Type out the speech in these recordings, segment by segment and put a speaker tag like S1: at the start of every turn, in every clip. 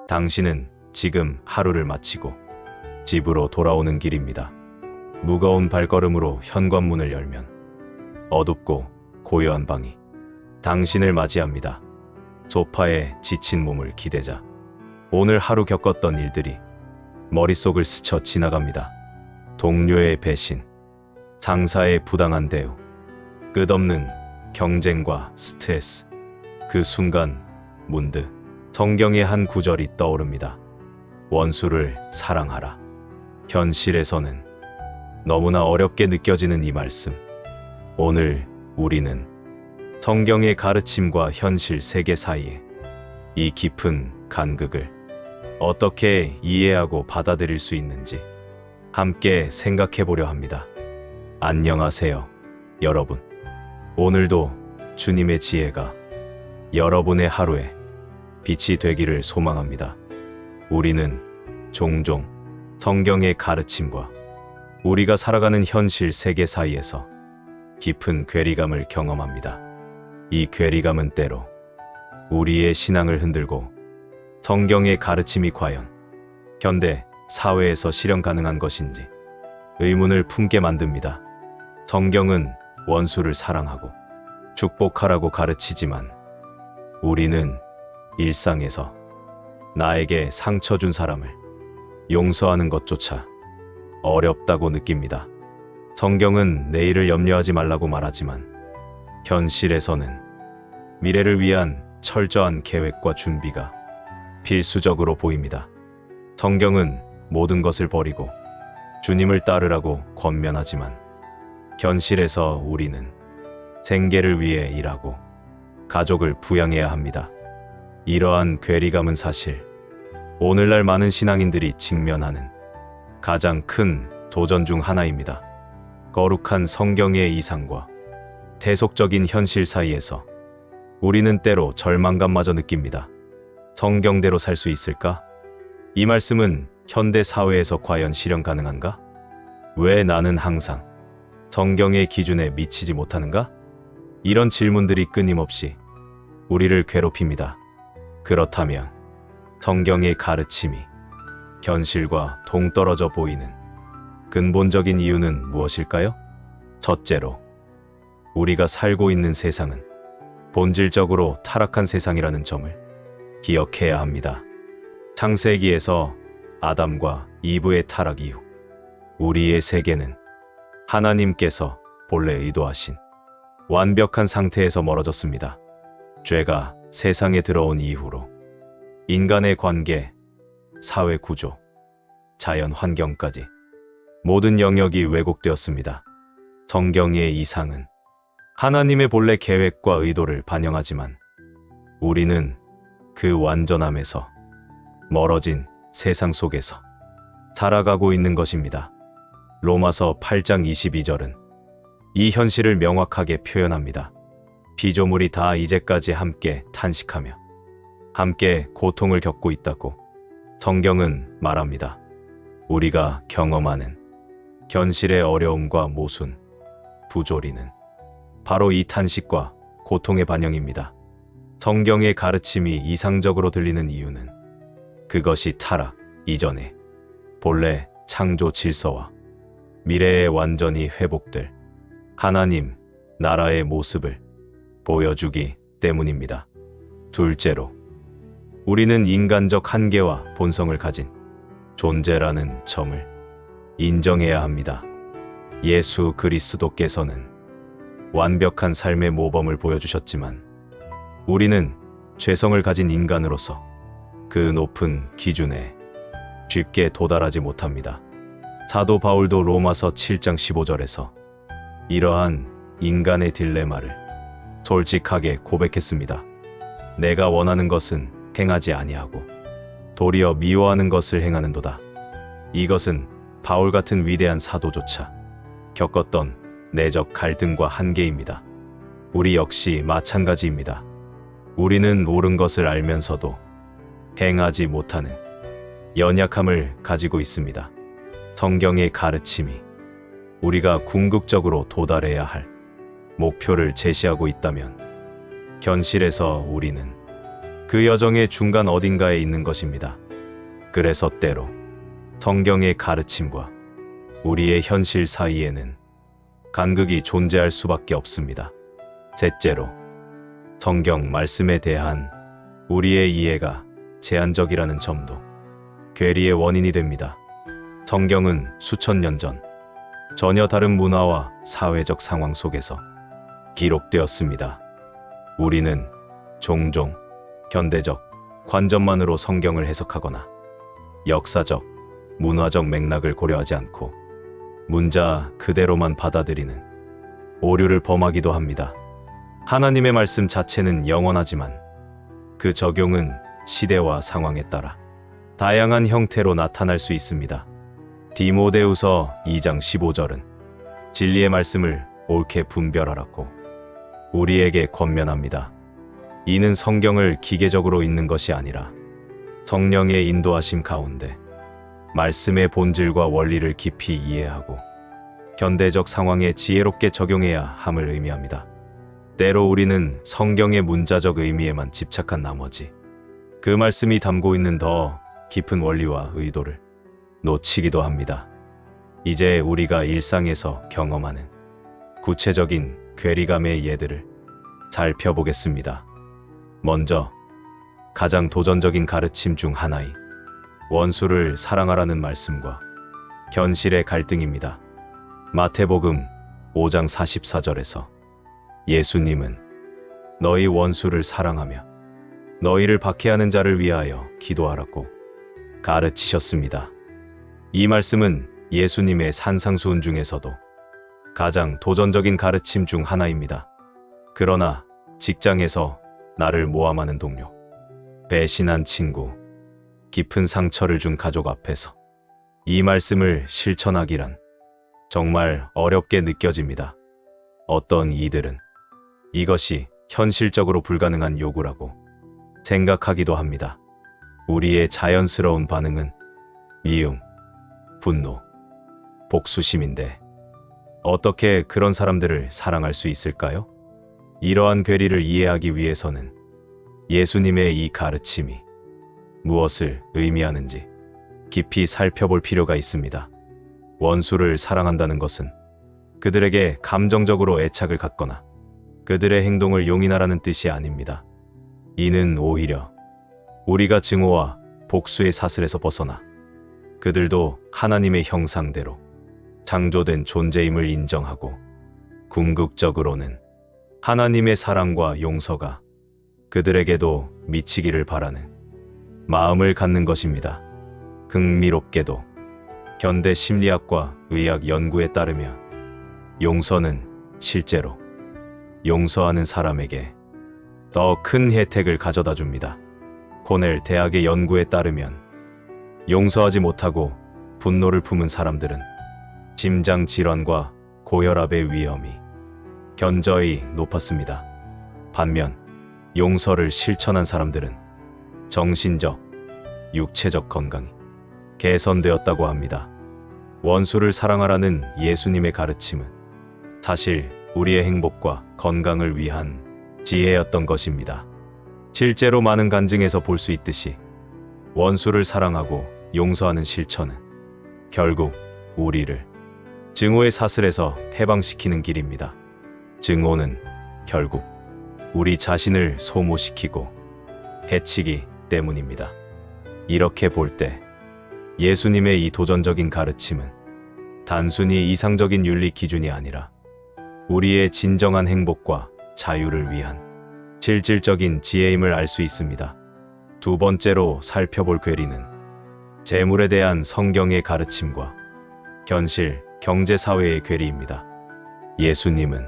S1: 당신은 지금 하루를 마치고 집으로 돌아오는 길입니다. 무거운 발걸음으로 현관문을 열면 어둡고 고요한 방이 당신을 맞이합니다. 소파에 지친 몸을 기대자 오늘 하루 겪었던 일들이 머릿속을 스쳐 지나갑니다. 동료의 배신, 상사의 부당한 대우, 끝없는 경쟁과 스트레스. 그 순간 문득 성경의 한 구절이 떠오릅니다. 원수를 사랑하라. 현실에서는 너무나 어렵게 느껴지는 이 말씀. 오늘 우리는 성경의 가르침과 현실 세계 사이에 이 깊은 간극을 어떻게 이해하고 받아들일 수 있는지 함께 생각해 보려 합니다. 안녕하세요, 여러분. 오늘도 주님의 지혜가 여러분의 하루에 빛이 되기를 소망합니다. 우리는 종종 성경의 가르침과 우리가 살아가는 현실 세계 사이에서 깊은 괴리감을 경험합니다. 이 괴리감은 때로 우리의 신앙을 흔들고 성경의 가르침이 과연 현대 사회에서 실현 가능한 것인지 의문을 품게 만듭니다. 성경은 원수를 사랑하고 축복하라고 가르치지만 우리는 일상에서 나에게 상처 준 사람을 용서하는 것조차 어렵다고 느낍니다. 성경은 내일을 염려하지 말라고 말하지만 현실에서는 미래를 위한 철저한 계획과 준비가 필수적으로 보입니다. 성경은 모든 것을 버리고 주님을 따르라고 권면하지만 현실에서 우리는 생계를 위해 일하고 가족을 부양해야 합니다. 이러한 괴리감은 사실 오늘날 많은 신앙인들이 직면하는 가장 큰 도전 중 하나입니다. 거룩한 성경의 이상과 대속적인 현실 사이에서 우리는 때로 절망감마저 느낍니다. 성경대로 살 수 있을까? 이 말씀은 현대 사회에서 과연 실현 가능한가? 왜 나는 항상 성경의 기준에 미치지 못하는가? 이런 질문들이 끊임없이 우리를 괴롭힙니다. 그렇다면 성경의 가르침이 현실과 동떨어져 보이는 근본적인 이유는 무엇일까요? 첫째로, 우리가 살고 있는 세상은 본질적으로 타락한 세상이라는 점을 기억해야 합니다. 창세기에서 아담과 이브의 타락 이후 우리의 세계는 하나님께서 본래 의도하신 완벽한 상태에서 멀어졌습니다. 죄가 세상에 들어온 이후로 인간의 관계, 사회 구조, 자연 환경까지 모든 영역이 왜곡되었습니다. 성경의 이상은 하나님의 본래 계획과 의도를 반영하지만 우리는 그 완전함에서 멀어진 세상 속에서 살아가고 있는 것입니다. 로마서 8장 22절은 이 현실을 명확하게 표현합니다. 피조물이 다 이제까지 함께 탄식하며 함께 고통을 겪고 있다고 성경은 말합니다. 우리가 경험하는 현실의 어려움과 모순, 부조리는 바로 이 탄식과 고통의 반영입니다. 성경의 가르침이 이상적으로 들리는 이유는 그것이 타락 이전에 본래 창조 질서와 미래에 완전히 회복될 하나님 나라의 모습을 보여주기 때문입니다. 둘째로, 우리는 인간적 한계와 본성을 가진 존재라는 점을 인정해야 합니다. 예수 그리스도께서는 완벽한 삶의 모범을 보여주셨지만 우리는 죄성을 가진 인간으로서 그 높은 기준에 쉽게 도달하지 못합니다. 사도 바울도 로마서 7장 15절에서 이러한 인간의 딜레마를 솔직하게 고백했습니다. 내가 원하는 것은 행하지 아니하고 도리어 미워하는 것을 행하는도다. 이것은 바울 같은 위대한 사도조차 겪었던 내적 갈등과 한계입니다. 우리 역시 마찬가지입니다. 우리는 옳은 것을 알면서도 행하지 못하는 연약함을 가지고 있습니다. 성경의 가르침이 우리가 궁극적으로 도달해야 할 목표를 제시하고 있다면 현실에서 우리는 그 여정의 중간 어딘가에 있는 것입니다. 그래서 때로 성경의 가르침과 우리의 현실 사이에는 간극이 존재할 수밖에 없습니다. 셋째로, 성경 말씀에 대한 우리의 이해가 제한적이라는 점도 괴리의 원인이 됩니다. 성경은 수천 년 전 전혀 다른 문화와 사회적 상황 속에서 기록되었습니다. 우리는 종종 현대적 관점만으로 성경을 해석하거나 역사적, 문화적 맥락을 고려하지 않고 문자 그대로만 받아들이는 오류를 범하기도 합니다. 하나님의 말씀 자체는 영원하지만 그 적용은 시대와 상황에 따라 다양한 형태로 나타날 수 있습니다. 디모데후서 2장 15절은 진리의 말씀을 옳게 분별하라고 우리에게 권면합니다. 이는 성경을 기계적으로 읽는 것이 아니라 성령의 인도하심 가운데 말씀의 본질과 원리를 깊이 이해하고 현대적 상황에 지혜롭게 적용해야 함을 의미합니다. 때로 우리는 성경의 문자적 의미에만 집착한 나머지 그 말씀이 담고 있는 더 깊은 원리와 의도를 놓치기도 합니다. 이제 우리가 일상에서 경험하는 구체적인 괴리감의 예들을 살펴보겠습니다. 먼저 가장 도전적인 가르침 중 하나인 원수를 사랑하라는 말씀과 현실의 갈등입니다. 마태복음 5장 44절에서 예수님은 너희 원수를 사랑하며 너희를 박해하는 자를 위하여 기도하라고 가르치셨습니다. 이 말씀은 예수님의 산상수훈 중에서도 가장 도전적인 가르침 중 하나입니다. 그러나 직장에서 나를 모함하는 동료, 배신한 친구, 깊은 상처를 준 가족 앞에서 이 말씀을 실천하기란 정말 어렵게 느껴집니다. 어떤 이들은 이것이 현실적으로 불가능한 요구라고 생각하기도 합니다. 우리의 자연스러운 반응은 미움, 분노, 복수심인데 어떻게 그런 사람들을 사랑할 수 있을까요? 이러한 괴리를 이해하기 위해서는 예수님의 이 가르침이 무엇을 의미하는지 깊이 살펴볼 필요가 있습니다. 원수를 사랑한다는 것은 그들에게 감정적으로 애착을 갖거나 그들의 행동을 용인하라는 뜻이 아닙니다. 이는 오히려 우리가 증오와 복수의 사슬에서 벗어나 그들도 하나님의 형상대로 창조된 존재임을 인정하고 궁극적으로는 하나님의 사랑과 용서가 그들에게도 미치기를 바라는 마음을 갖는 것입니다. 흥미롭게도 현대 심리학과 의학 연구에 따르면 용서는 실제로 용서하는 사람에게 더 큰 혜택을 가져다 줍니다. 코넬 대학의 연구에 따르면 용서하지 못하고 분노를 품은 사람들은 심장 질환과 고혈압의 위험이 현저히 높았습니다. 반면 용서를 실천한 사람들은 정신적, 육체적 건강이 개선되었다고 합니다. 원수를 사랑하라는 예수님의 가르침은 사실 우리의 행복과 건강을 위한 지혜였던 것입니다. 실제로 많은 간증에서 볼 수 있듯이 원수를 사랑하고 용서하는 실천은 결국 우리를 증오의 사슬에서 해방시키는 길입니다. 증오는 결국 우리 자신을 소모시키고 해치기 때문입니다. 이렇게 볼 때 예수님의 이 도전적인 가르침은 단순히 이상적인 윤리 기준이 아니라 우리의 진정한 행복과 자유를 위한 실질적인 지혜임을 알 수 있습니다. 두 번째로 살펴볼 괴리는 재물에 대한 성경의 가르침과 현실, 경제사회의 괴리입니다. 예수님은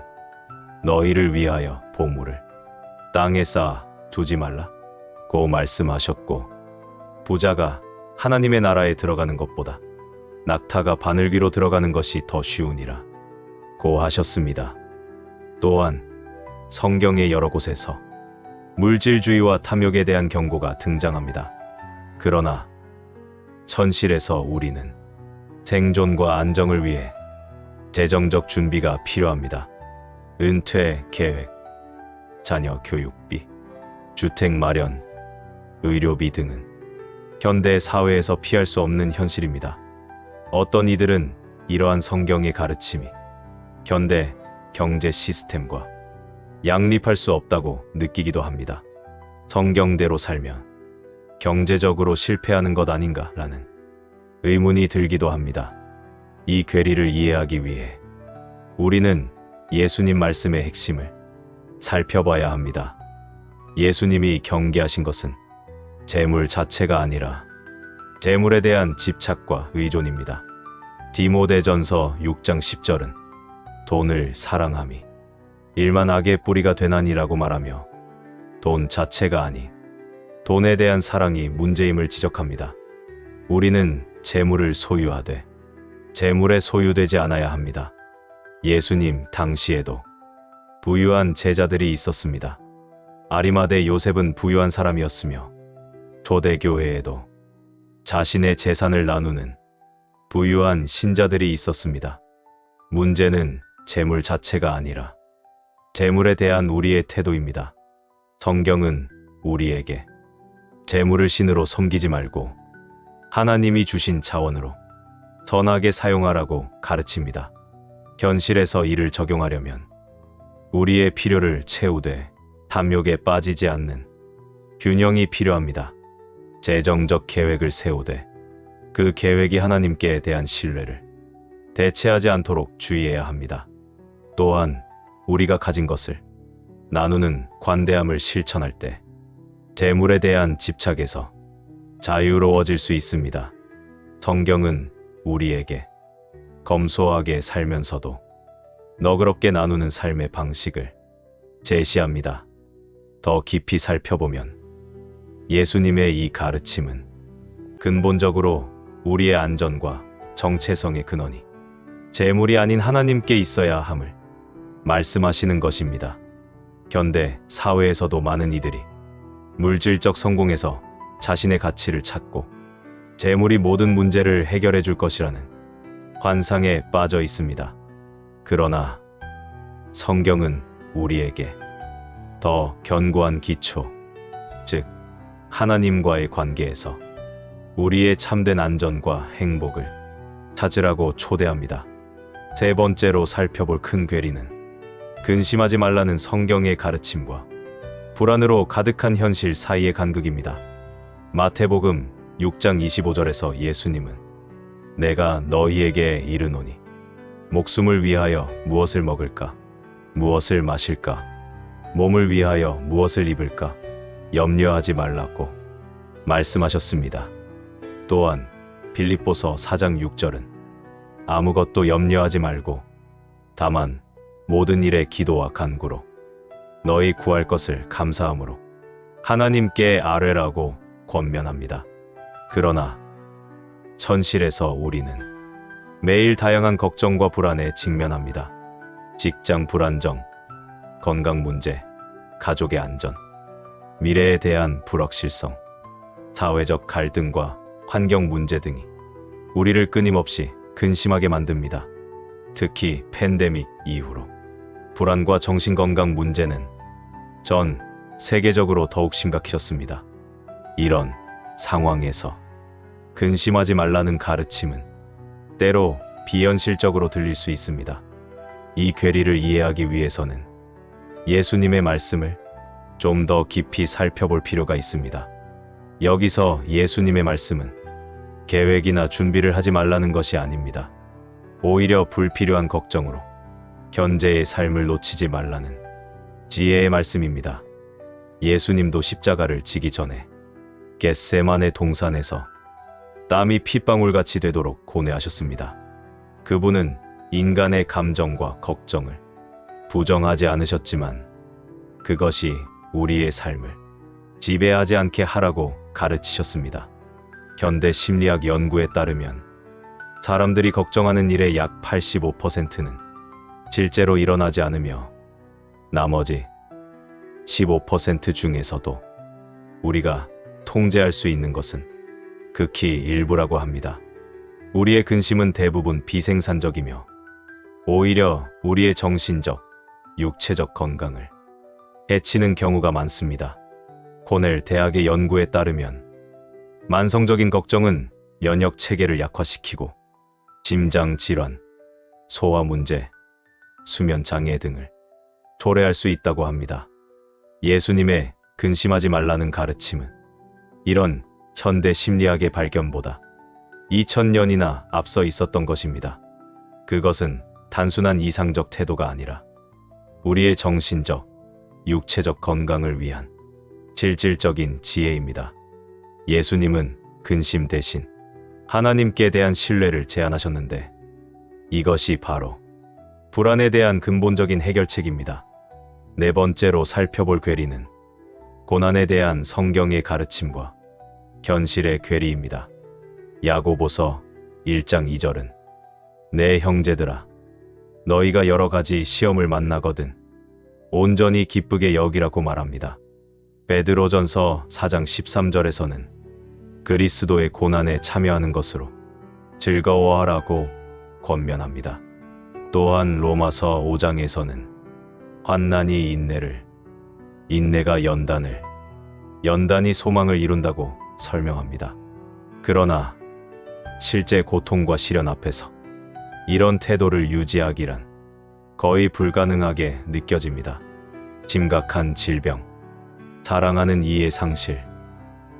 S1: 너희를 위하여 보물을 땅에 쌓아 두지 말라고 말씀하셨고, 부자가 하나님의 나라에 들어가는 것보다 낙타가 바늘귀로 들어가는 것이 더 쉬우니라 고 하셨습니다. 또한 성경의 여러 곳에서 물질주의와 탐욕에 대한 경고가 등장합니다. 그러나 현실에서 우리는 생존과 안정을 위해 재정적 준비가 필요합니다. 은퇴 계획, 자녀 교육비, 주택 마련, 의료비 등은 현대 사회에서 피할 수 없는 현실입니다. 어떤 이들은 이러한 성경의 가르침이 현대 경제 시스템과 양립할 수 없다고 느끼기도 합니다. 성경대로 살면 경제적으로 실패하는 것 아닌가라는 의문이 들기도 합니다. 이 괴리를 이해하기 위해 우리는 예수님 말씀의 핵심을 살펴봐야 합니다. 예수님이 경계하신 것은 재물 자체가 아니라 재물에 대한 집착과 의존입니다. 디모데전서 6장 10절은 돈을 사랑함이 일만 악의 뿌리가 되나니라고 말하며 돈 자체가 아닌 돈에 대한 사랑이 문제임을 지적합니다. 우리는 재물을 소유하되 재물에 소유되지 않아야 합니다. 예수님 당시에도 부유한 제자들이 있었습니다. 아리마대 요셉은 부유한 사람이었으며 초대교회에도 자신의 재산을 나누는 부유한 신자들이 있었습니다. 문제는 재물 자체가 아니라 재물에 대한 우리의 태도입니다. 성경은 우리에게 재물을 신으로 섬기지 말고 하나님이 주신 자원으로 선하게 사용하라고 가르칩니다. 현실에서 이를 적용하려면 우리의 필요를 채우되 탐욕에 빠지지 않는 균형이 필요합니다. 재정적 계획을 세우되 그 계획이 하나님께 대한 신뢰를 대체하지 않도록 주의해야 합니다. 또한 우리가 가진 것을 나누는 관대함을 실천할 때 재물에 대한 집착에서 자유로워질 수 있습니다. 성경은 우리에게 검소하게 살면서도 너그럽게 나누는 삶의 방식을 제시합니다. 더 깊이 살펴보면 예수님의 이 가르침은 근본적으로 우리의 안전과 정체성의 근원이 재물이 아닌 하나님께 있어야 함을 말씀하시는 것입니다. 현대 사회에서도 많은 이들이 물질적 성공에서 자신의 가치를 찾고 재물이 모든 문제를 해결해 줄 것이라는 환상에 빠져 있습니다. 그러나 성경은 우리에게 더 견고한 기초, 즉 하나님과의 관계에서 우리의 참된 안전과 행복을 찾으라고 초대합니다. 세 번째로 살펴볼 큰 괴리는 근심하지 말라는 성경의 가르침과 불안으로 가득한 현실 사이의 간극입니다. 마태복음 6장 25절에서 예수님은 내가 너희에게 이르노니 목숨을 위하여 무엇을 먹을까? 무엇을 마실까? 몸을 위하여 무엇을 입을까? 염려하지 말라고 말씀하셨습니다. 또한 빌립보서 4장 6절은 아무것도 염려하지 말고 다만 모든 일에 기도와 간구로 너희 구할 것을 감사함으로 하나님께 아뢰라고 권면합니다. 그러나 현실에서 우리는 매일 다양한 걱정과 불안에 직면합니다. 직장 불안정, 건강 문제, 가족의 안전, 미래에 대한 불확실성, 사회적 갈등과 환경 문제 등이 우리를 끊임없이 근심하게 만듭니다. 특히 팬데믹 이후로 불안과 정신건강 문제는 전 세계적으로 더욱 심각해졌습니다. 이런 상황에서 근심하지 말라는 가르침은 때로 비현실적으로 들릴 수 있습니다. 이 괴리를 이해하기 위해서는 예수님의 말씀을 좀 더 깊이 살펴볼 필요가 있습니다. 여기서 예수님의 말씀은 계획이나 준비를 하지 말라는 것이 아닙니다. 오히려 불필요한 걱정으로 현재의 삶을 놓치지 말라는 지혜의 말씀입니다. 예수님도 십자가를 지기 전에 겟세마네 동산에서 땀이 핏방울같이 되도록 고뇌하셨습니다. 그분은 인간의 감정과 걱정을 부정하지 않으셨지만 그것이 우리의 삶을 지배하지 않게 하라고 가르치셨습니다. 현대 심리학 연구에 따르면 사람들이 걱정하는 일의 약 85%는 실제로 일어나지 않으며 나머지 15% 중에서도 우리가 통제할 수 있는 것은 극히 일부라고 합니다. 우리의 근심은 대부분 비생산적이며 오히려 우리의 정신적, 육체적 건강을 해치는 경우가 많습니다. 코넬 대학의 연구에 따르면 만성적인 걱정은 면역 체계를 약화시키고 심장 질환, 소화 문제, 수면 장애 등을 초래할 수 있다고 합니다. 예수님의 근심하지 말라는 가르침은 이런 현대 심리학의 발견보다 2000년이나 앞서 있었던 것입니다. 그것은 단순한 이상적 태도가 아니라 우리의 정신적, 육체적 건강을 위한 실질적인 지혜입니다. 예수님은 근심 대신 하나님께 대한 신뢰를 제안하셨는데 이것이 바로 불안에 대한 근본적인 해결책입니다. 네 번째로 살펴볼 괴리는 고난에 대한 성경의 가르침과 현실의 괴리입니다. 야고보서 1장 2절은 내 형제들아 너희가 여러 가지 시험을 만나거든 온전히 기쁘게 여기라고 말합니다. 베드로전서 4장 13절에서는 그리스도의 고난에 참여하는 것으로 즐거워하라고 권면합니다. 또한 로마서 5장에서는 환난이 인내를, 인내가 연단을, 연단이 소망을 이룬다고 설명합니다. 그러나 실제 고통과 시련 앞에서 이런 태도를 유지하기란 거의 불가능하게 느껴집니다. 심각한 질병, 사랑하는 이의 상실,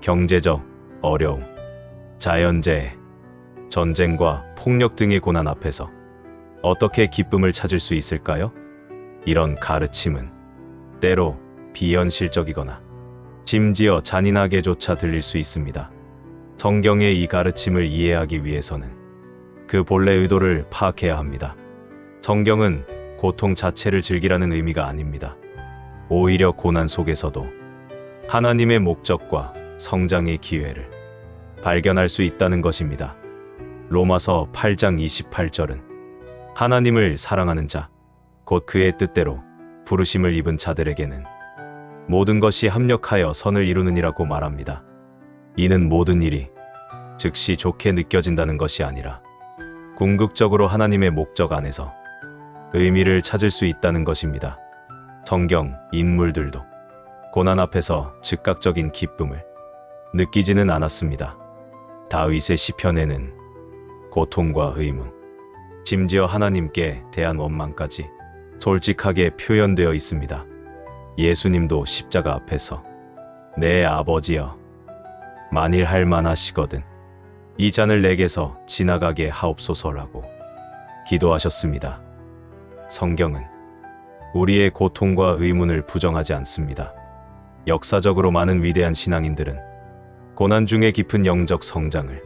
S1: 경제적 어려움, 자연재해, 전쟁과 폭력 등의 고난 앞에서 어떻게 기쁨을 찾을 수 있을까요? 이런 가르침은 때로 비현실적이거나 심지어 잔인하게조차 들릴 수 있습니다. 성경의 이 가르침을 이해하기 위해서는 그 본래 의도를 파악해야 합니다. 성경은 고통 자체를 즐기라는 의미가 아닙니다. 오히려 고난 속에서도 하나님의 목적과 성장의 기회를 발견할 수 있다는 것입니다. 로마서 8장 28절은 하나님을 사랑하는 자, 곧 그의 뜻대로 부르심을 입은 자들에게는 모든 것이 합력하여 선을 이루느니라고 말합니다. 이는 모든 일이 즉시 좋게 느껴진다는 것이 아니라 궁극적으로 하나님의 목적 안에서 의미를 찾을 수 있다는 것입니다. 성경 인물들도 고난 앞에서 즉각적인 기쁨을 느끼지는 않았습니다. 다윗의 시편에는 고통과 의문, 심지어 하나님께 대한 원망까지 솔직하게 표현되어 있습니다. 예수님도 십자가 앞에서 내 아버지여, 만일 할 만하시거든 이 잔을 내게서 지나가게 하옵소서라고 기도하셨습니다. 성경은 우리의 고통과 의문을 부정하지 않습니다. 역사적으로 많은 위대한 신앙인들은 고난 중에 깊은 영적 성장을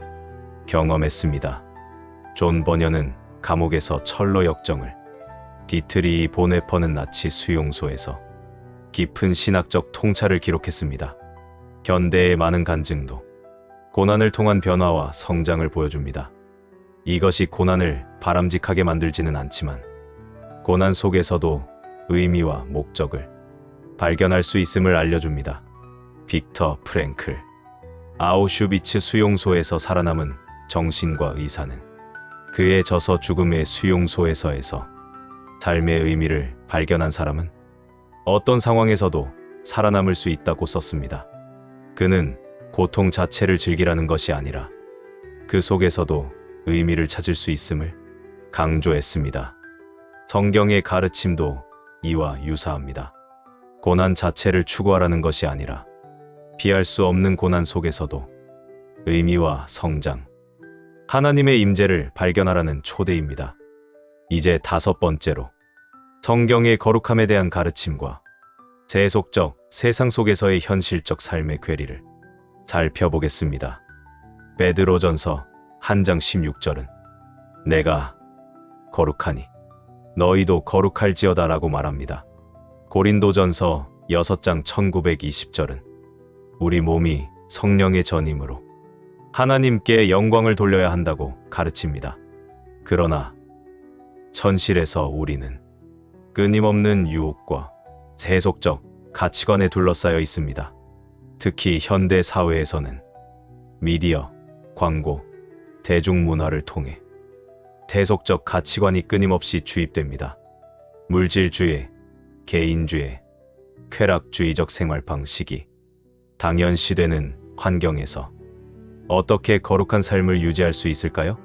S1: 경험했습니다. 존 버녀는 감옥에서 철로 역정을, 디트리 보네퍼는 나치 수용소에서 깊은 신학적 통찰을 기록했습니다. 현대의 많은 간증도 고난을 통한 변화와 성장을 보여줍니다. 이것이 고난을 바람직하게 만들지는 않지만 고난 속에서도 의미와 목적을 발견할 수 있음을 알려줍니다. 빅터 프랭클, 아우슈비츠 수용소에서 살아남은 정신과 의사는 그의 저서 죽음의 수용소에서에서 삶의 의미를 발견한 사람은 어떤 상황에서도 살아남을 수 있다고 썼습니다. 그는 고통 자체를 즐기라는 것이 아니라 그 속에서도 의미를 찾을 수 있음을 강조했습니다. 성경의 가르침도 이와 유사합니다. 고난 자체를 추구하라는 것이 아니라 피할 수 없는 고난 속에서도 의미와 성장, 하나님의 임재를 발견하라는 초대입니다. 이제 다섯 번째로 성경의 거룩함에 대한 가르침과 세속적 세상 속에서의 현실적 삶의 괴리를 살펴보겠습니다. 베드로전서 1장 16절은 내가 거룩하니 너희도 거룩할지어다 라고 말합니다. 고린도전서 6장 1920절은 우리 몸이 성령의 전임으로 하나님께 영광을 돌려야 한다고 가르칩니다. 그러나 현실에서 우리는 끊임없는 유혹과 세속적 가치관에 둘러싸여 있습니다. 특히 현대 사회에서는 미디어, 광고, 대중문화를 통해 세속적 가치관이 끊임없이 주입됩니다. 물질주의, 개인주의, 쾌락주의적 생활 방식이 당연시되는 환경에서 어떻게 거룩한 삶을 유지할 수 있을까요?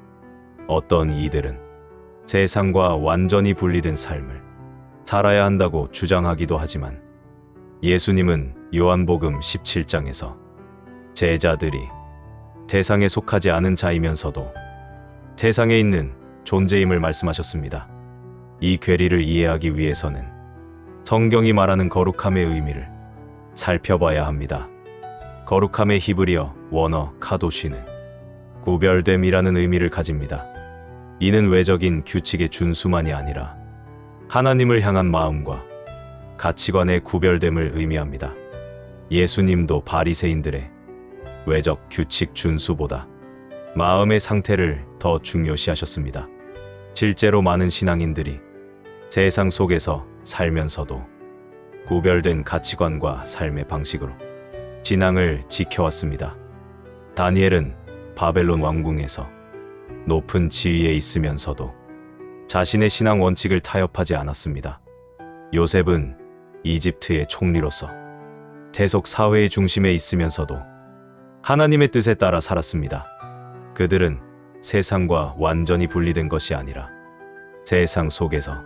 S1: 어떤 이들은 세상과 완전히 분리된 삶을 살아야 한다고 주장하기도 하지만 예수님은 요한복음 17장에서 제자들이 세상에 속하지 않은 자이면서도 세상에 있는 존재임을 말씀하셨습니다. 이 괴리를 이해하기 위해서는 성경이 말하는 거룩함의 의미를 살펴봐야 합니다. 거룩함의 히브리어 원어 카도시는 구별됨이라는 의미를 가집니다. 이는 외적인 규칙의 준수만이 아니라 하나님을 향한 마음과 가치관의 구별됨을 의미합니다. 예수님도 바리새인들의 외적 규칙 준수보다 마음의 상태를 더 중요시하셨습니다. 실제로 많은 신앙인들이 세상 속에서 살면서도 구별된 가치관과 삶의 방식으로 신앙을 지켜왔습니다. 다니엘은 바벨론 왕궁에서 높은 지위에 있으면서도 자신의 신앙 원칙을 타협하지 않았습니다. 요셉은 이집트의 총리로서 세속 사회의 중심에 있으면서도 하나님의 뜻에 따라 살았습니다. 그들은 세상과 완전히 분리된 것이 아니라 세상 속에서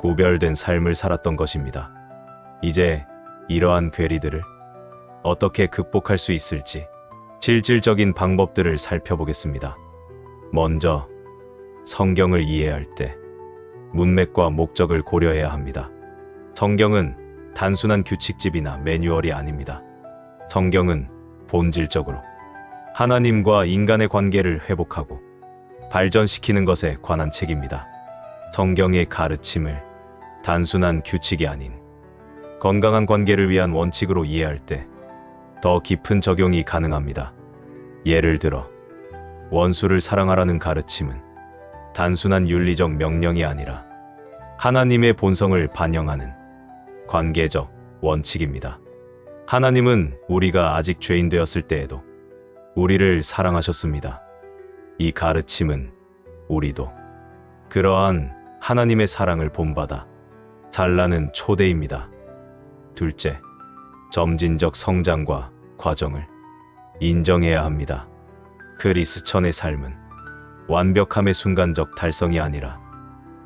S1: 구별된 삶을 살았던 것입니다. 이제 이러한 괴리들을 어떻게 극복할 수 있을지 실질적인 방법들을 살펴보겠습니다. 먼저 성경을 이해할 때 문맥과 목적을 고려해야 합니다. 성경은 단순한 규칙집이나 매뉴얼이 아닙니다. 성경은 본질적으로 하나님과 인간의 관계를 회복하고 발전시키는 것에 관한 책입니다. 성경의 가르침을 단순한 규칙이 아닌 건강한 관계를 위한 원칙으로 이해할 때 더 깊은 적용이 가능합니다. 예를 들어 원수를 사랑하라는 가르침은 단순한 윤리적 명령이 아니라 하나님의 본성을 반영하는 관계적 원칙입니다. 하나님은 우리가 아직 죄인 되었을 때에도 우리를 사랑하셨습니다. 이 가르침은 우리도 그러한 하나님의 사랑을 본받아 잘나는 초대입니다. 둘째, 점진적 성장과 과정을 인정해야 합니다. 그리스천의 삶은 완벽함의 순간적 달성이 아니라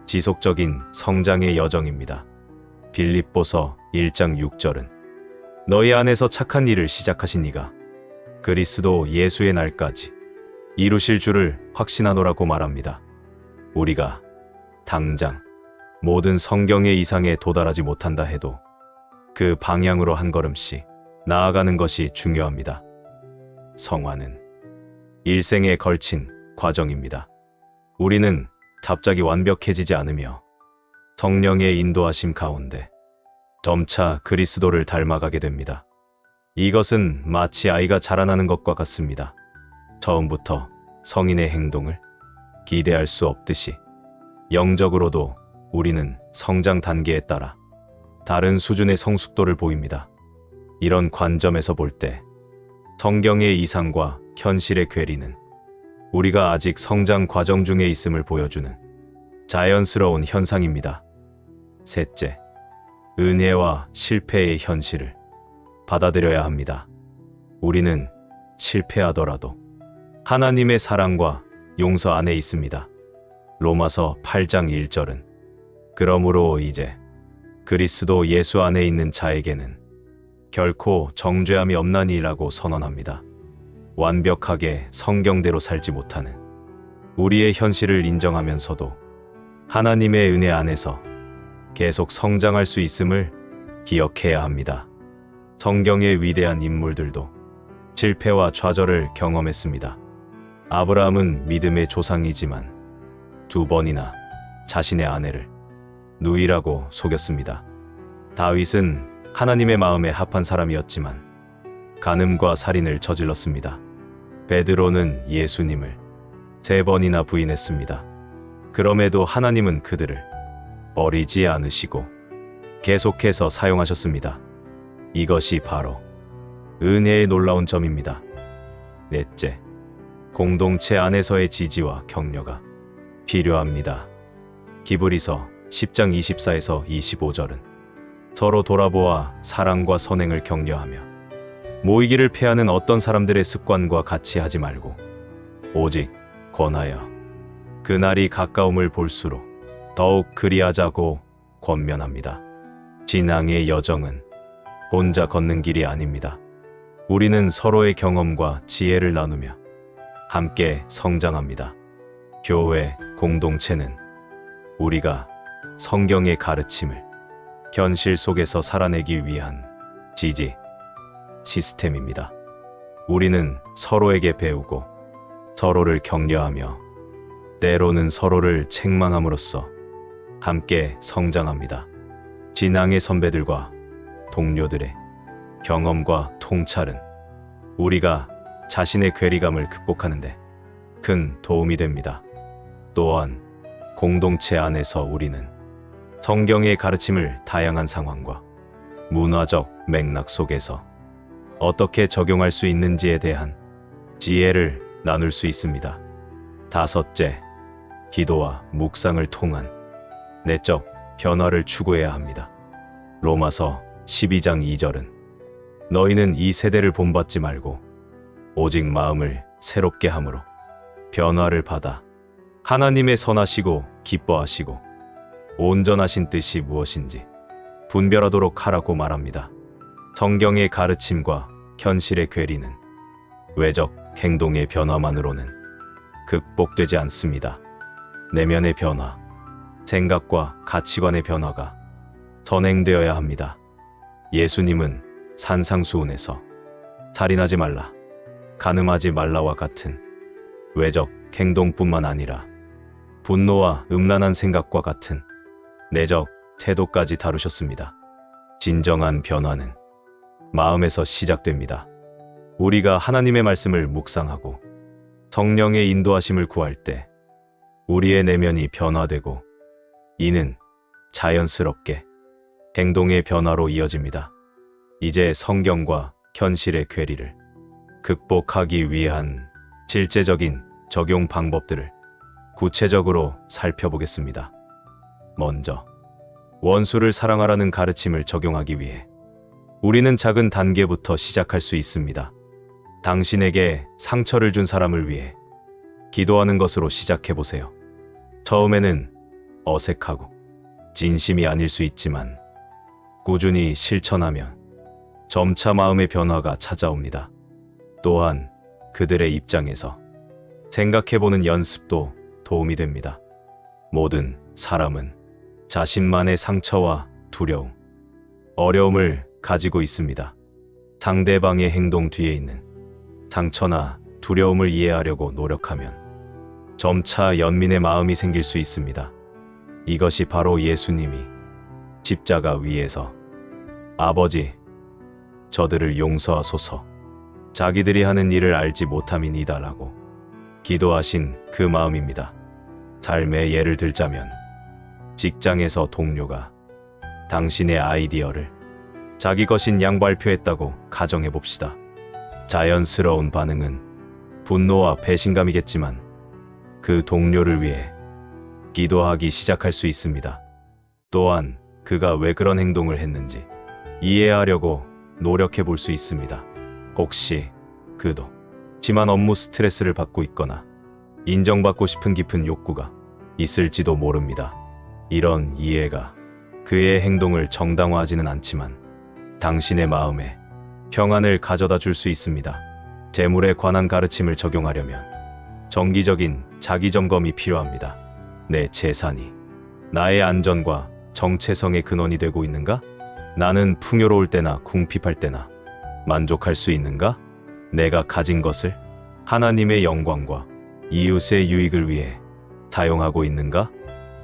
S1: 지속적인 성장의 여정입니다. 빌립보서 1장 6절은 너희 안에서 착한 일을 시작하신 이가 그리스도 예수의 날까지 이루실 줄을 확신하노라고 말합니다. 우리가 당장 모든 성경의 이상에 도달하지 못한다 해도 그 방향으로 한 걸음씩 나아가는 것이 중요합니다. 성화는 일생에 걸친 과정입니다. 우리는 갑자기 완벽해지지 않으며 성령의 인도하심 가운데 점차 그리스도를 닮아가게 됩니다. 이것은 마치 아이가 자라나는 것과 같습니다. 처음부터 성인의 행동을 기대할 수 없듯이 영적으로도 우리는 성장 단계에 따라 다른 수준의 성숙도를 보입니다. 이런 관점에서 볼 때 성경의 이상과 현실의 괴리는 우리가 아직 성장 과정 중에 있음을 보여주는 자연스러운 현상입니다. 셋째, 은혜와 실패의 현실을 받아들여야 합니다. 우리는 실패하더라도 하나님의 사랑과 용서 안에 있습니다. 로마서 8장 1절은 그러므로 이제 그리스도 예수 안에 있는 자에게는 결코 정죄함이 없나니라고 선언합니다. 완벽하게 성경대로 살지 못하는 우리의 현실을 인정하면서도 하나님의 은혜 안에서 계속 성장할 수 있음을 기억해야 합니다. 성경의 위대한 인물들도 실패와 좌절을 경험했습니다. 아브라함은 믿음의 조상이지만 2번이나 자신의 아내를 누이라고 속였습니다. 다윗은 하나님의 마음에 합한 사람이었지만 간음과 살인을 저질렀습니다. 베드로는 예수님을 3번이나 부인했습니다. 그럼에도 하나님은 그들을 버리지 않으시고 계속해서 사용하셨습니다. 이것이 바로 은혜의 놀라운 점입니다. 넷째, 공동체 안에서의 지지와 격려가 필요합니다. 기브리서 10장 24에서 25절은 서로 돌아보아 사랑과 선행을 격려하며 모이기를 패하는 어떤 사람들의 습관과 같이 하지 말고 오직 권하여 그날이 가까움을 볼수록 더욱 그리하자고 권면합니다. 신앙의 여정은 혼자 걷는 길이 아닙니다. 우리는 서로의 경험과 지혜를 나누며 함께 성장합니다. 교회 공동체는 우리가 성경의 가르침을 현실 속에서 살아내기 위한 지지 시스템입니다. 우리는 서로에게 배우고 서로를 격려하며 때로는 서로를 책망함으로써 함께 성장합니다. 신앙의 선배들과 동료들의 경험과 통찰은 우리가 자신의 괴리감을 극복하는데 큰 도움이 됩니다. 또한 공동체 안에서 우리는 성경의 가르침을 다양한 상황과 문화적 맥락 속에서 어떻게 적용할 수 있는지에 대한 지혜를 나눌 수 있습니다. 다섯째, 기도와 묵상을 통한 내적 변화를 추구해야 합니다. 로마서 12장 2절은 너희는 이 세대를 본받지 말고 오직 마음을 새롭게 함으로 변화를 받아 하나님의 선하시고 기뻐하시고 온전하신 뜻이 무엇인지 분별하도록 하라고 말합니다. 성경의 가르침과 현실의 괴리는 외적 행동의 변화만으로는 극복되지 않습니다. 내면의 변화, 생각과 가치관의 변화가 선행되어야 합니다. 예수님은 산상수훈에서 살인하지 말라, 간음하지 말라와 같은 외적 행동뿐만 아니라 분노와 음란한 생각과 같은 내적 태도까지 다루셨습니다. 진정한 변화는 마음에서 시작됩니다. 우리가 하나님의 말씀을 묵상하고 성령의 인도하심을 구할 때 우리의 내면이 변화되고 이는 자연스럽게 행동의 변화로 이어집니다. 이제 성경과 현실의 괴리를 극복하기 위한 실제적인 적용 방법들을 구체적으로 살펴보겠습니다. 먼저, 원수를 사랑하라는 가르침을 적용하기 위해 우리는 작은 단계부터 시작할 수 있습니다. 당신에게 상처를 준 사람을 위해 기도하는 것으로 시작해 보세요. 처음에는 어색하고 진심이 아닐 수 있지만 꾸준히 실천하면 점차 마음의 변화가 찾아옵니다. 또한 그들의 입장에서 생각해보는 연습도 도움이 됩니다. 모든 사람은 자신만의 상처와 두려움, 어려움을 가지고 있습니다. 상대방의 행동 뒤에 있는 상처나 두려움을 이해하려고 노력하면 점차 연민의 마음이 생길 수 있습니다. 이것이 바로 예수님이 십자가 위에서 아버지, 저들을 용서하소서, 자기들이 하는 일을 알지 못함이니다라고 기도하신 그 마음입니다. 삶의 예를 들자면 직장에서 동료가 당신의 아이디어를 자기 것인 양 발표했다고 가정해 봅시다. 자연스러운 반응은 분노와 배신감이겠지만 그 동료를 위해 기도하기 시작할 수 있습니다. 또한 그가 왜 그런 행동을 했는지 이해하려고 노력해 볼 수 있습니다. 혹시 그도 심한 업무 스트레스를 받고 있거나 인정받고 싶은 깊은 욕구가 있을지도 모릅니다. 이런 이해가 그의 행동을 정당화하지는 않지만 당신의 마음에 평안을 가져다 줄 수 있습니다. 재물에 관한 가르침을 적용하려면 정기적인 자기 점검이 필요합니다. 내 재산이 나의 안전과 정체성의 근원이 되고 있는가? 나는 풍요로울 때나 궁핍할 때나 만족할 수 있는가? 내가 가진 것을 하나님의 영광과 이웃의 유익을 위해 사용하고 있는가?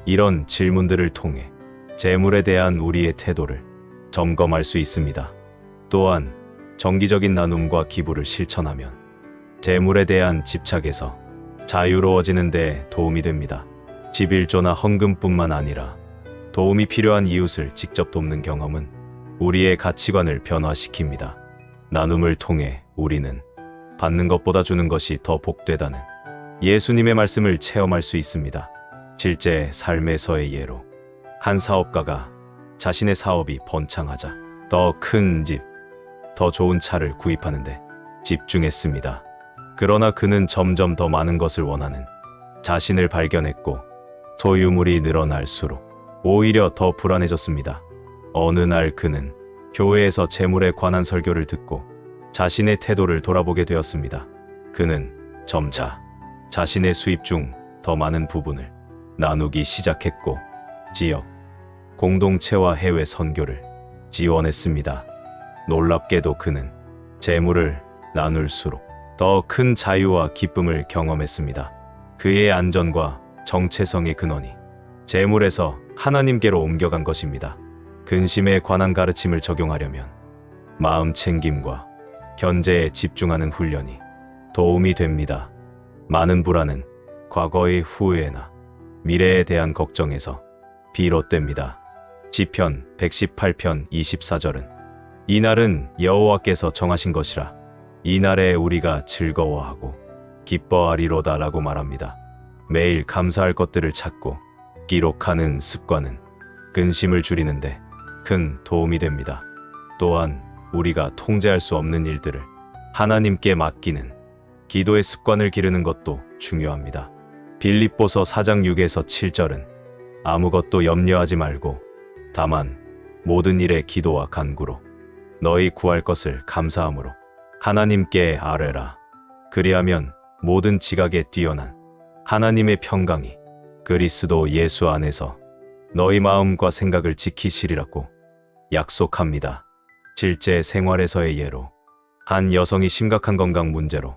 S1: 이런 질문들을 통해 재물에 대한 우리의 태도를 점검할 수 있습니다. 또한 정기적인 나눔과 기부를 실천하면 재물에 대한 집착에서 자유로워지는 데 도움이 됩니다. 11조나 헌금뿐만 아니라 도움이 필요한 이웃을 직접 돕는 경험은 우리의 가치관을 변화시킵니다. 나눔을 통해 우리는 받는 것보다 주는 것이 더 복되다는 예수님의 말씀을 체험할 수 있습니다. 실제 삶에서의 예로 한 사업가가 자신의 사업이 번창하자 더 큰 집, 더 좋은 차를 구입하는데 집중했습니다. 그러나 그는 점점 더 많은 것을 원하는 자신을 발견했고 소유물이 늘어날수록 오히려 더 불안해졌습니다. 어느 날 그는 교회에서 재물에 관한 설교를 듣고 자신의 태도를 돌아보게 되었습니다. 그는 점차 자신의 수입 중 더 많은 부분을 나누기 시작했고 지역, 공동체와 해외 선교를 지원했습니다. 놀랍게도 그는 재물을 나눌수록 더 큰 자유와 기쁨을 경험했습니다. 그의 안전과 정체성의 근원이 재물에서 하나님께로 옮겨간 것입니다. 근심에 관한 가르침을 적용하려면 마음 챙김과 현재에 집중하는 훈련이 도움이 됩니다. 많은 불안은 과거의 후회나 미래에 대한 걱정에서 비롯됩니다. 시편 118편 24절은 이날은 여호와께서 정하신 것이라 이날에 우리가 즐거워하고 기뻐하리로다 라고 말합니다. 매일 감사할 것들을 찾고 기록하는 습관은 근심을 줄이는데 큰 도움이 됩니다. 또한 우리가 통제할 수 없는 일들을 하나님께 맡기는 기도의 습관을 기르는 것도 중요합니다. 빌립보서 4장 6에서 7절은 아무것도 염려하지 말고 다만 모든 일에 기도와 간구로 너희 구할 것을 감사함으로 하나님께 아뢰라. 그리하면 모든 지각에 뛰어난 하나님의 평강이 그리스도 예수 안에서 너희 마음과 생각을 지키시리라고 약속합니다. 실제 생활에서의 예로 한 여성이 심각한 건강 문제로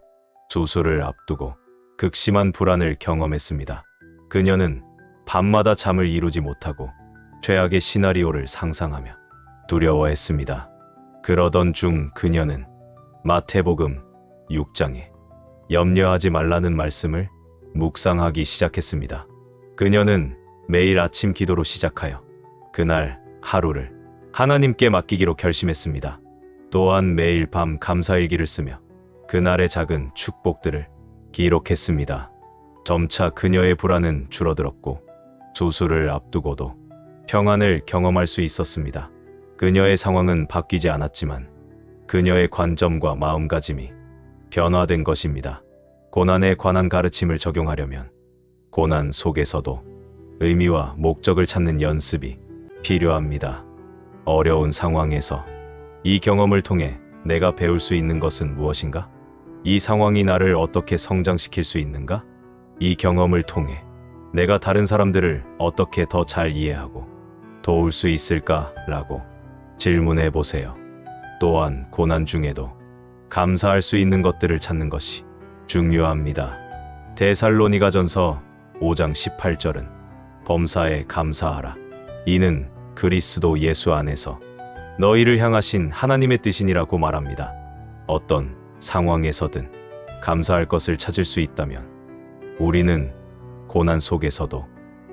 S1: 수술을 앞두고 극심한 불안을 경험했습니다. 그녀는 밤마다 잠을 이루지 못하고 최악의 시나리오를 상상하며 두려워했습니다. 그러던 중 그녀는 마태복음 6장에 염려하지 말라는 말씀을 묵상하기 시작했습니다. 그녀는 매일 아침 기도로 시작하여 그날 하루를 하나님께 맡기기로 결심했습니다. 또한 매일 밤 감사일기를 쓰며 그날의 작은 축복들을 기록했습니다. 점차 그녀의 불안은 줄어들었고 수술을 앞두고도 평안을 경험할 수 있었습니다. 그녀의 상황은 바뀌지 않았지만 그녀의 관점과 마음가짐이 변화된 것입니다. 고난에 관한 가르침을 적용하려면 고난 속에서도 의미와 목적을 찾는 연습이 필요합니다. 어려운 상황에서 이 경험을 통해 내가 배울 수 있는 것은 무엇인가? 이 상황이 나를 어떻게 성장시킬 수 있는가? 이 경험을 통해 내가 다른 사람들을 어떻게 더 잘 이해하고 도울 수 있을까? 라고 질문해 보세요. 또한 고난 중에도 감사할 수 있는 것들을 찾는 것이 중요합니다. 데살로니가전서 5장 18절은 범사에 감사하라. 이는 그리스도 예수 안에서 너희를 향하신 하나님의 뜻이니라고 말합니다. 어떤 상황에서든 감사할 것을 찾을 수 있다면 우리는 고난 속에서도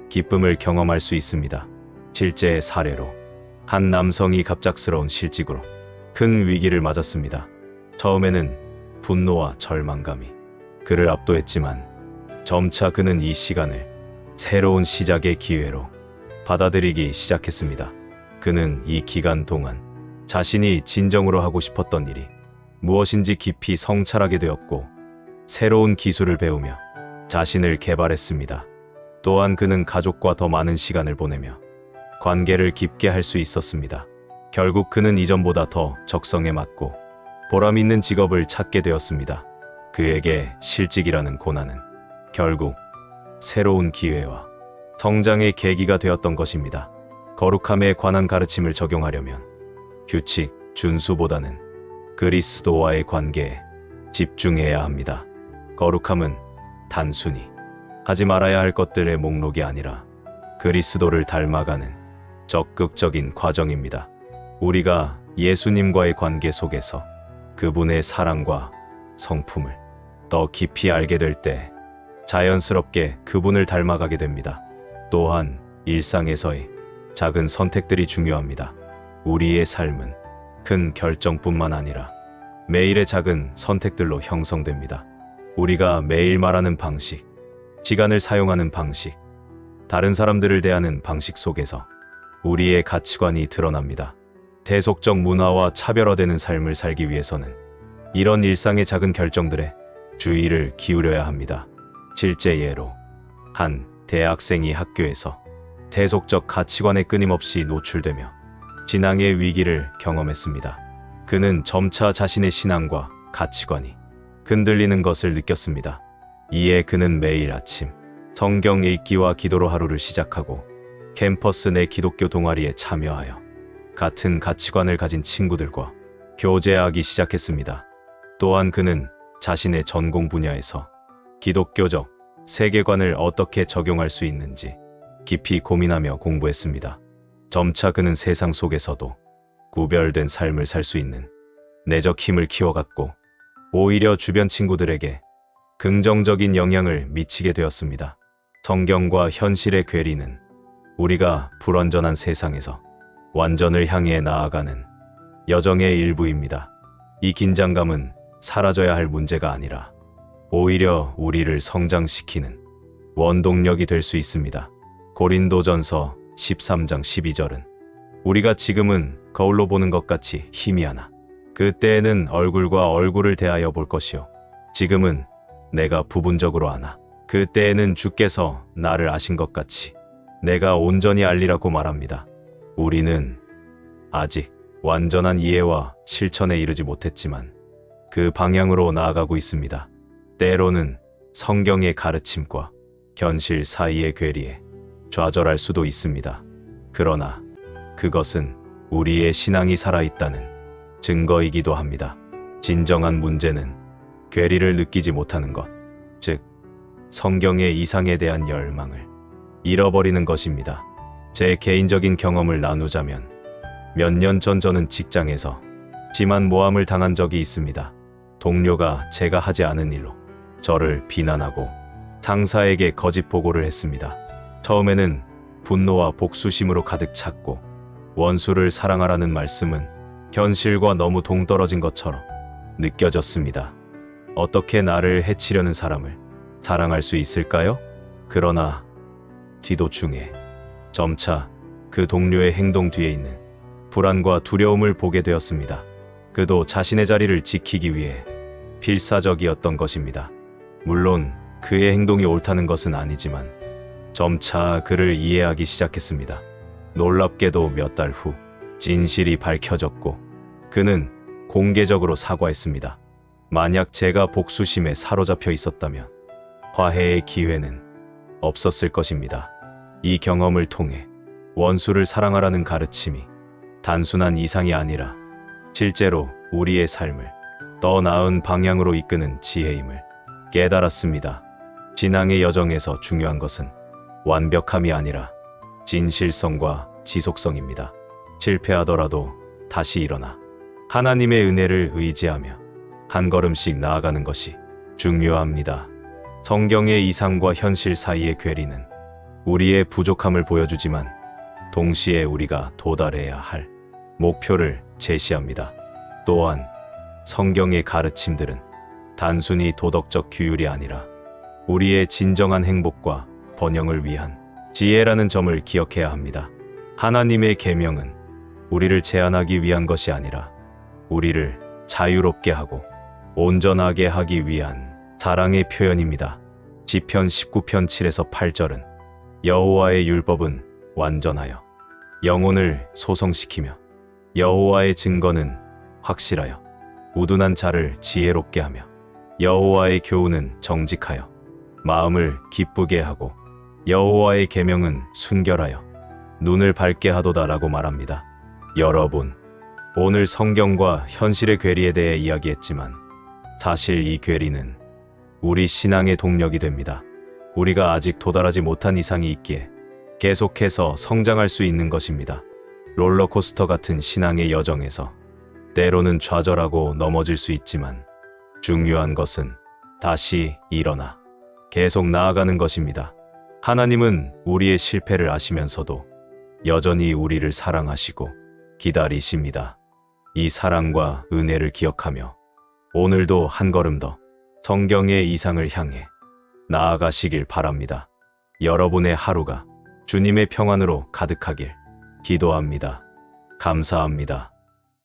S1: 기쁨을 경험할 수 있습니다. 실제 사례로 한 남성이 갑작스러운 실직으로 큰 위기를 맞았습니다. 처음에는 분노와 절망감이 그를 압도했지만 점차 그는 이 시간을 새로운 시작의 기회로 받아들이기 시작했습니다. 그는 이 기간 동안 자신이 진정으로 하고 싶었던 일이 무엇인지 깊이 성찰하게 되었고 새로운 기술을 배우며 자신을 개발했습니다. 또한 그는 가족과 더 많은 시간을 보내며 관계를 깊게 할 수 있었습니다. 결국 그는 이전보다 더 적성에 맞고 보람 있는 직업을 찾게 되었습니다. 그에게 실직이라는 고난은 결국 새로운 기회와 성장의 계기가 되었던 것입니다. 거룩함에 관한 가르침을 적용하려면 규칙, 준수보다는 그리스도와의 관계에 집중해야 합니다. 거룩함은 단순히 하지 말아야 할 것들의 목록이 아니라 그리스도를 닮아가는 적극적인 과정입니다. 우리가 예수님과의 관계 속에서 그분의 사랑과 성품을 더 깊이 알게 될 때 자연스럽게 그분을 닮아가게 됩니다. 또한 일상에서의 작은 선택들이 중요합니다. 우리의 삶은 큰 결정뿐만 아니라 매일의 작은 선택들로 형성됩니다. 우리가 매일 말하는 방식, 시간을 사용하는 방식, 다른 사람들을 대하는 방식 속에서 우리의 가치관이 드러납니다. 대속적 문화와 차별화되는 삶을 살기 위해서는 이런 일상의 작은 결정들에 주의를 기울여야 합니다. 실제 예로 한 대학생이 학교에서 대속적 가치관에 끊임없이 노출되며 진앙의 위기를 경험했습니다. 그는 점차 자신의 신앙과 가치관이 흔들리는 것을 느꼈습니다. 이에 그는 매일 아침 성경 읽기와 기도로 하루를 시작하고 캠퍼스 내 기독교 동아리에 참여하여 같은 가치관을 가진 친구들과 교제하기 시작했습니다. 또한 그는 자신의 전공 분야에서 기독교적 세계관을 어떻게 적용할 수 있는지 깊이 고민하며 공부했습니다. 점차 그는 세상 속에서도 구별된 삶을 살 수 있는 내적 힘을 키워갔고 오히려 주변 친구들에게 긍정적인 영향을 미치게 되었습니다. 성경과 현실의 괴리는 우리가 불완전한 세상에서 완전을 향해 나아가는 여정의 일부입니다. 이 긴장감은 사라져야 할 문제가 아니라 오히려 우리를 성장시키는 원동력이 될 수 있습니다. 고린도전서 13장 12절은 우리가 지금은 거울로 보는 것 같이 희미하나 그때에는 얼굴과 얼굴을 대하여 볼 것이요 지금은 내가 부분적으로 아나 그때에는 주께서 나를 아신 것 같이 내가 온전히 알리라고 말합니다. 우리는 아직 완전한 이해와 실천에 이르지 못했지만 그 방향으로 나아가고 있습니다. 때로는 성경의 가르침과 현실 사이의 괴리에 좌절할 수도 있습니다. 그러나 그것은 우리의 신앙이 살아있다는 증거이기도 합니다. 진정한 문제는 괴리를 느끼지 못하는 것, 즉 성경의 이상에 대한 열망을 잃어버리는 것입니다. 제 개인적인 경험을 나누자면 몇 년 전 저는 직장에서 심한 모함을 당한 적이 있습니다. 동료가 제가 하지 않은 일로 저를 비난하고 상사에게 거짓 보고를 했습니다. 처음에는 분노와 복수심으로 가득 찼고 원수를 사랑하라는 말씀은 현실과 너무 동떨어진 것처럼 느껴졌습니다. 어떻게 나를 해치려는 사람을 사랑할 수 있을까요? 그러나 기도 중에 점차 그 동료의 행동 뒤에 있는 불안과 두려움을 보게 되었습니다. 그도 자신의 자리를 지키기 위해 필사적이었던 것입니다. 물론 그의 행동이 옳다는 것은 아니지만 점차 그를 이해하기 시작했습니다. 놀랍게도 몇 달 후 진실이 밝혀졌고 그는 공개적으로 사과했습니다. 만약 제가 복수심에 사로잡혀 있었다면 화해의 기회는 없었을 것입니다. 이 경험을 통해 원수를 사랑하라는 가르침이 단순한 이상이 아니라 실제로 우리의 삶을 더 나은 방향으로 이끄는 지혜임을 깨달았습니다. 신앙의 여정에서 중요한 것은 완벽함이 아니라 진실성과 지속성입니다. 실패하더라도 다시 일어나 하나님의 은혜를 의지하며 한 걸음씩 나아가는 것이 중요합니다. 성경의 이상과 현실 사이의 괴리는 우리의 부족함을 보여주지만 동시에 우리가 도달해야 할 목표를 제시합니다. 또한 성경의 가르침들은 단순히 도덕적 규율이 아니라 우리의 진정한 행복과 번영을 위한 지혜라는 점을 기억해야 합니다. 하나님의 계명은 우리를 제한하기 위한 것이 아니라 우리를 자유롭게 하고 온전하게 하기 위한 사랑의 표현입니다. 시편 19편 7에서 8절은 여호와의 율법은 완전하여 영혼을 소성시키며 여호와의 증거는 확실하여 우둔한 자를 지혜롭게 하며 여호와의 교훈은 정직하여 마음을 기쁘게 하고 여호와의 계명은 순결하여 눈을 밝게 하도다라고 말합니다. 여러분, 오늘 성경과 현실의 괴리에 대해 이야기했지만 사실 이 괴리는 우리 신앙의 동력이 됩니다. 우리가 아직 도달하지 못한 이상이 있기에 계속해서 성장할 수 있는 것입니다. 롤러코스터 같은 신앙의 여정에서 때로는 좌절하고 넘어질 수 있지만 중요한 것은 다시 일어나 계속 나아가는 것입니다. 하나님은 우리의 실패를 아시면서도 여전히 우리를 사랑하시고 기다리십니다. 이 사랑과 은혜를 기억하며 오늘도 한 걸음 더 성경의 이상을 향해 나아가시길 바랍니다. 여러분의 하루가 주님의 평안으로 가득하길 기도합니다. 감사합니다.